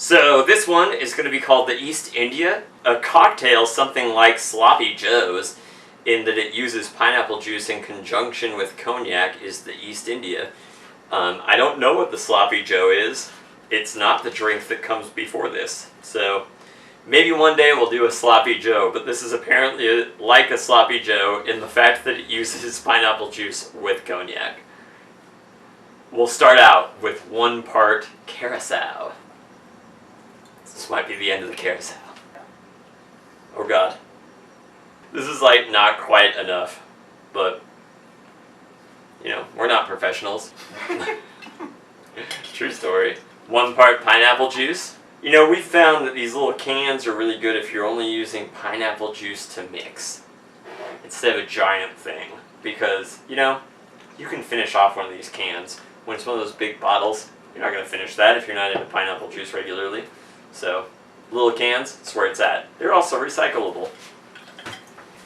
So this one is going to be called the East India, a cocktail something like Sloppy Joe's, in that it uses pineapple juice in conjunction with cognac, is the East India. I don't know what the Sloppy Joe is. It's not the drink that comes before this. So maybe one day we'll do a Sloppy Joe, but this is apparently like a Sloppy Joe in the fact that it uses pineapple juice with cognac. We'll start out with 1 part Curaçao. This might be the end of the Curaçao. Oh god. This is like not quite enough, but you know, we're not professionals. True story. 1 part pineapple juice. You know, we've found that these little cans are really good if you're only using pineapple juice to mix instead of a giant thing, because, you know, you can finish off one of these cans. When it's one of those big bottles, you're not going to finish that if you're not into pineapple juice regularly. So, little cans, that's where it's at. They're also recyclable.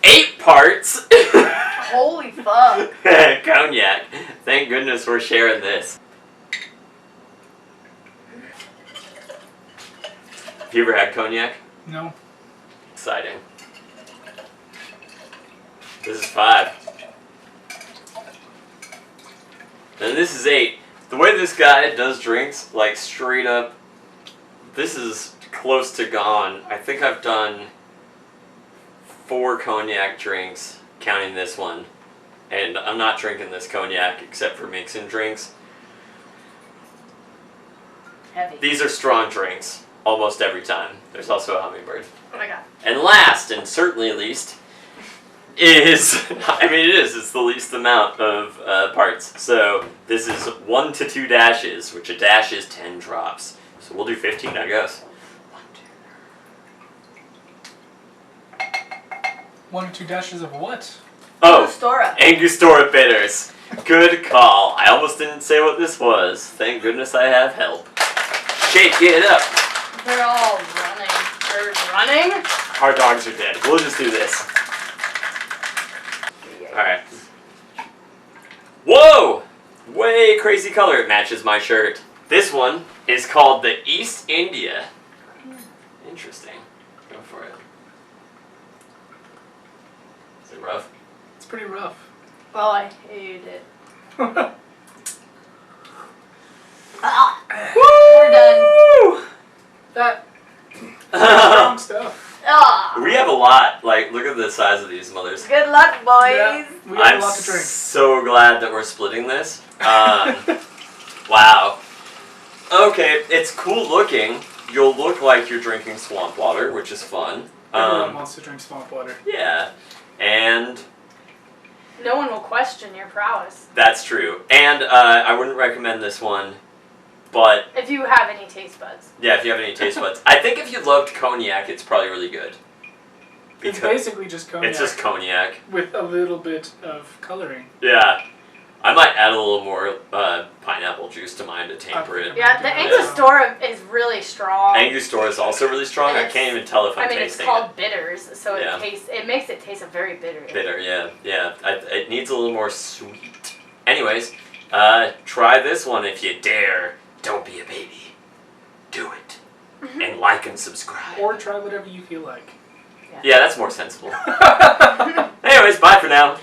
8 parts! Holy fuck. Cognac. Thank goodness we're sharing this. Have you ever had cognac? No. Exciting. This is 5. And this is 8. The way this guy does drinks, like straight up, this is close to gone. I think I've done 4 cognac drinks, counting this one. And I'm not drinking this cognac except for mixing drinks. Heavy. These are strong drinks, almost every time. There's also a hummingbird. Oh my god. And last, and certainly least, is, I mean it is, it's the least amount of parts. So this is 1 to 2 dashes, which a dash is 10 drops. So we'll do 15, I guess. 1 or 2 dashes of what? Oh, Angostura. Angostura bitters. Good call. I almost didn't say what this was. Thank goodness I have help. Shake it up. They're all running. They're running? Our dogs are dead. We'll just do this. Alright. Whoa! Way crazy color. It matches my shirt. This one is called the East India. Interesting. Go for it. Is it rough? It's pretty rough. Oh, I hate it. We're done. That strong stuff. Ah. We have a lot. Like, look at the size of these mothers. Good luck, boys. Yeah, we have I'm a lot to drink. so glad that we're splitting this. Wow. Okay, it's cool looking. You'll look like you're drinking swamp water, which is fun. Everyone wants to drink swamp water. Yeah. And No one will question your prowess. that's true. And I wouldn't recommend this one, but If you have any taste buds. yeah, if you have any taste buds. I think if you loved cognac, it's probably really good. It's basically just cognac. It's just cognac. with a little bit of coloring. Yeah. I might add a little more pineapple juice to mine to tamper it. Yeah, the Angostura is really strong. Angostura is also really strong. And I can't even tell if I'm I mean, it's tasting called bitters, so Yeah. it makes it taste very bitter. Bitter, yeah. It needs a little more sweet. Anyways, try this one if you dare. Don't be a baby. Do it. And like and subscribe. Or try whatever you feel like. Yeah, that's more sensible. Anyways, bye for now.